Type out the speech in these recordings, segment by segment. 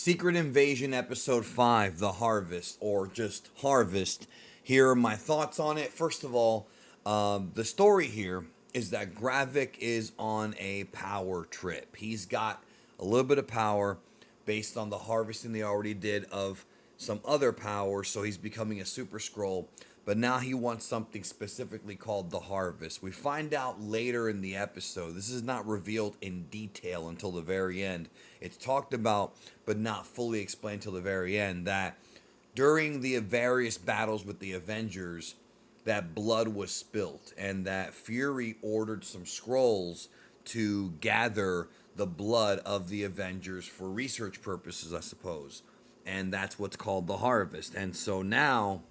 Secret Invasion Episode 5, The Harvest, or just Harvest. Here are my thoughts on it. First of all, the story here is that Gravik is on a power trip. He's got a little bit of power based on the harvesting they already did of some other power, so he's becoming a super scroll. But now he wants something specifically called the harvest. We find out later in the episode. This is not revealed in detail until the very end. It's talked about, but not fully explained till the very end, that during the various battles with the Avengers, that blood was spilt, and that Fury ordered some scrolls to gather the blood of the Avengers for research purposes, I suppose. And that's what's called the harvest. And so now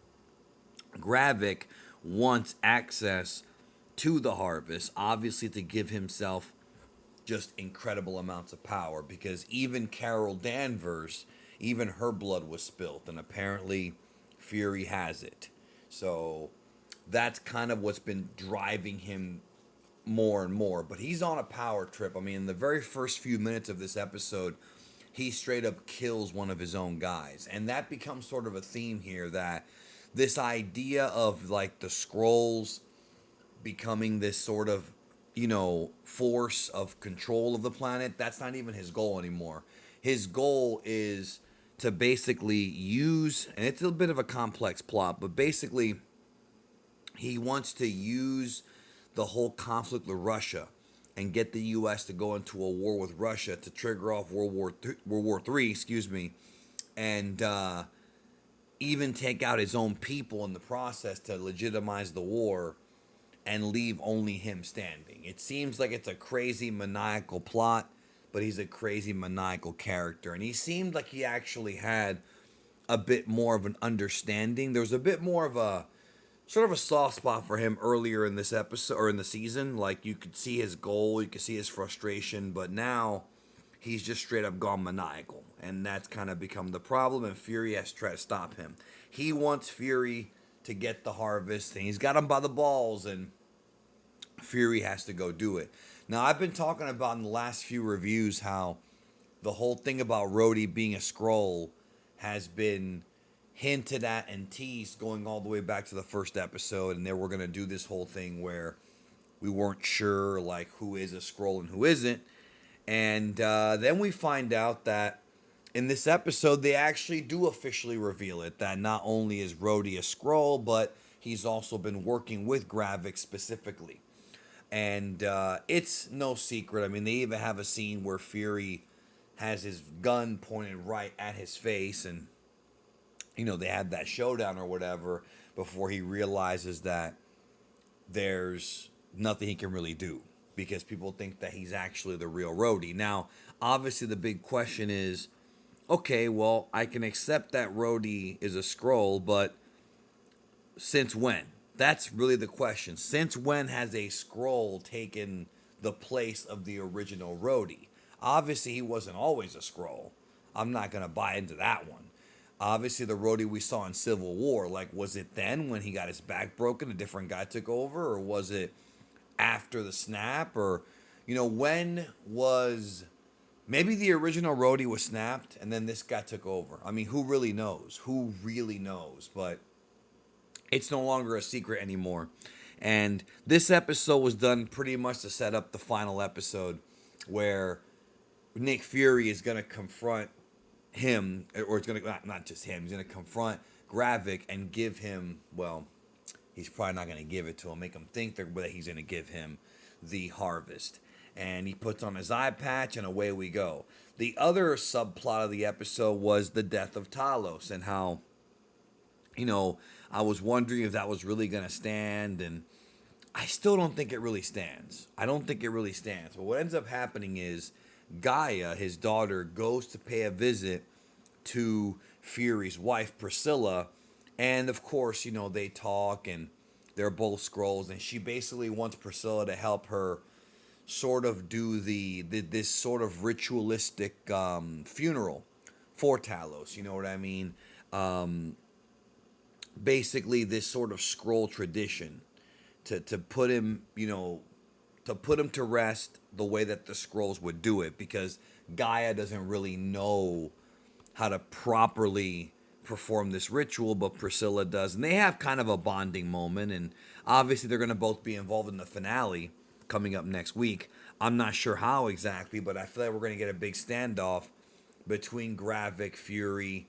Gravik wants access to the harvest, obviously to give himself just incredible amounts of power, because even Carol Danvers, even her blood was spilt, and apparently Fury has it. So that's kind of what's been driving him more and more. But he's on a power trip. I mean, in the very first few minutes of this episode, he straight up kills one of his own guys. And that becomes sort of a theme here, that this idea of like the scrolls becoming this sort of, force of control of the planet, that's not even his goal anymore. His goal is to basically use, and it's a bit of a complex plot, but basically he wants to use the whole conflict with Russia and get the U.S. to go into a war with Russia to trigger off World War Three, excuse me, and even take out his own people in the process to legitimize the war and leave only him standing. It seems like it's a crazy maniacal plot, but he's a crazy maniacal character, and he seemed like he actually had a bit more of an understanding. There was a bit more of a sort of a soft spot for him earlier in this episode or in the season. Like, you could see his goal, you could see his frustration, but now he's just straight up gone maniacal, and that's kind of become the problem, and Fury has to try to stop him. He wants Fury to get the harvest, and he's got him by the balls, and Fury has to go do it. Now, I've been talking about in the last few reviews how the whole thing about Rhodey being a scroll has been hinted at and teased going all the way back to the first episode, and then we're going to do this whole thing where we weren't sure like who is a scroll and who isn't. And then we find out that in this episode, they actually do officially reveal it, that not only is Rhodey a scroll, but he's also been working with Gravik specifically. And it's no secret. I mean, they even have a scene where Fury has his gun pointed right at his face, and they had that showdown or whatever before he realizes that there's nothing he can really do, because people think that he's actually the real Rhodey. Now, obviously, the big question is, okay, well, I can accept that Rhodey is a scroll, but since when? That's really the question. Since when has a scroll taken the place of the original Rhodey? Obviously, he wasn't always a scroll. I'm not going to buy into that one. Obviously, the Rhodey we saw in Civil War, like, was it then when he got his back broken, a different guy took over? Or was it after the snap? Or, when was... Maybe the original Rhodey was snapped and then this guy took over. I mean, who really knows? Who really knows? But it's no longer a secret anymore. And this episode was done pretty much to set up the final episode where Nick Fury is going to confront him, or it's going to, not just him, he's going to confront Gravik and give him, well, he's probably not going to give it to him, make him think that he's going to give him the harvest. And he puts on his eye patch, and away we go. The other subplot of the episode was the death of Talos, and how, I was wondering if that was really going to stand, and I still don't think it really stands. I don't think it really stands. But what ends up happening is Gaia, his daughter, goes to pay a visit to Fury's wife, Priscilla, and of course, they talk, and they're both scrolls, and she basically wants Priscilla to help her sort of do this sort of ritualistic funeral for Talos. You know what I mean? Basically, this sort of scroll tradition to put him, to put him to rest the way that the scrolls would do it, because Gaia doesn't really know how to properly perform this ritual, but Priscilla does. And they have kind of a bonding moment. And obviously, they're going to both be involved in the finale coming up next week. I'm not sure how exactly, but I feel like we're going to get a big standoff between Gravik, Fury,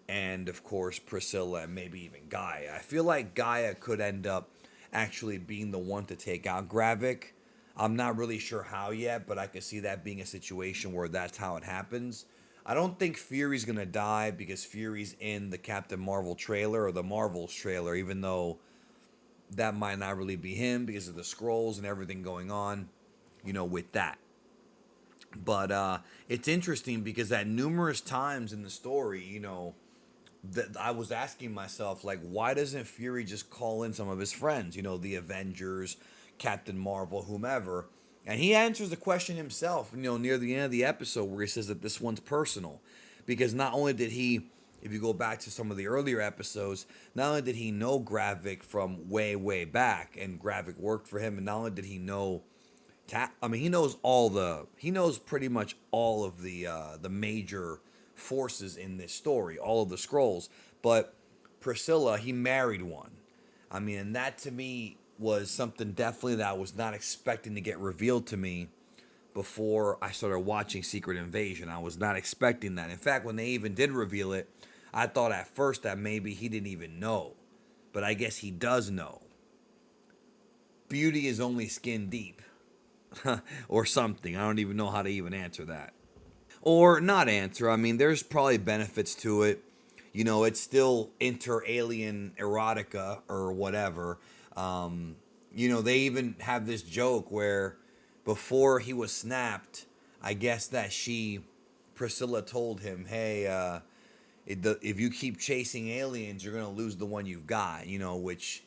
and of course Priscilla, and maybe even Gaia. I feel like Gaia could end up actually being the one to take out Gravik. I'm not really sure how yet, but I could see that being a situation where that's how it happens. I don't think Fury's gonna die because Fury's in the Captain Marvel trailer or the Marvels trailer, even though that might not really be him because of the scrolls and everything going on, with that. But it's interesting because at numerous times in the story, that I was asking myself, like, why doesn't Fury just call in some of his friends, the Avengers, Captain Marvel, whomever? And he answers the question himself, near the end of the episode where he says that this one's personal. Because not only did he, if you go back to some of the earlier episodes, not only did he know Gravik from way, way back, and Gravik worked for him, and not only did he know I mean, he knows pretty much all of the major forces in this story, all of the scrolls. But Priscilla, he married one. I mean, and that to me was something definitely that I was not expecting to get revealed to me before I started watching Secret Invasion. I was not expecting that. In fact, when they even did reveal it, I thought at first that maybe he didn't even know. But I guess he does know. Beauty is only skin deep. Or something. I don't even know how to even answer that. Or not answer. I mean, there's probably benefits to it. It's still inter alien erotica or whatever. They even have this joke where before he was snapped, I guess that Priscilla told him, hey, if you keep chasing aliens, you're going to lose the one you've got, which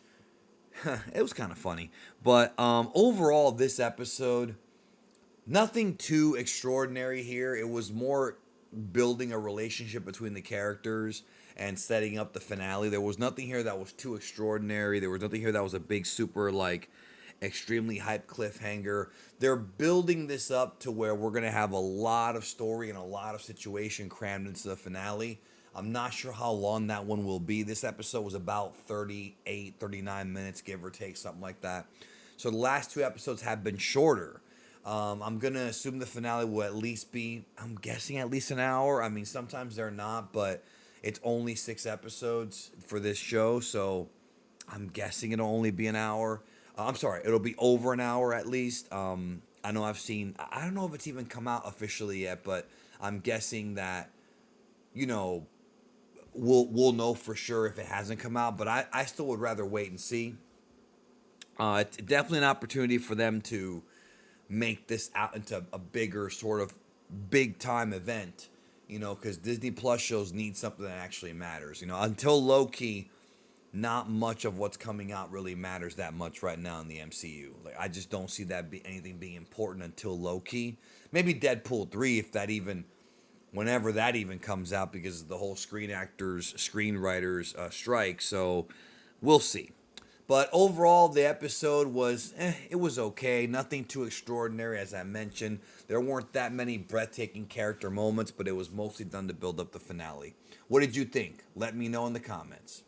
it was kind of funny. But overall, this episode, nothing too extraordinary here. It was more building a relationship between the characters and setting up the finale. There was nothing here that was too extraordinary. There was nothing here that was a big, super, like, extremely hype cliffhanger. They're building this up to where we're going to have a lot of story and a lot of situation crammed into the finale. I'm not sure how long that one will be. This episode was about 38, 39 minutes, give or take, something like that. So the last two episodes have been shorter. I'm going to assume the finale will at least be, I'm guessing, at least an hour. I mean, sometimes they're not, but it's only 6 episodes for this show. So I'm guessing it'll only be an hour. I'm sorry, it'll be over an hour at least. I know I don't know if it's even come out officially yet, but I'm guessing that, you know, we'll know for sure if it hasn't come out. But I still would rather wait and see. It's definitely an opportunity for them to make this out into a bigger sort of big time event, because Disney Plus shows need something that actually matters. Until Loki, not much of what's coming out really matters that much right now in the MCU. Like, I just don't see that anything being important until Loki. Maybe Deadpool 3, if that even, whenever that even comes out, because of the whole screenwriters strike. So we'll see. But overall, the episode was, it was okay. Nothing too extraordinary, as I mentioned. There weren't that many breathtaking character moments, but it was mostly done to build up the finale. What did you think? Let me know in the comments.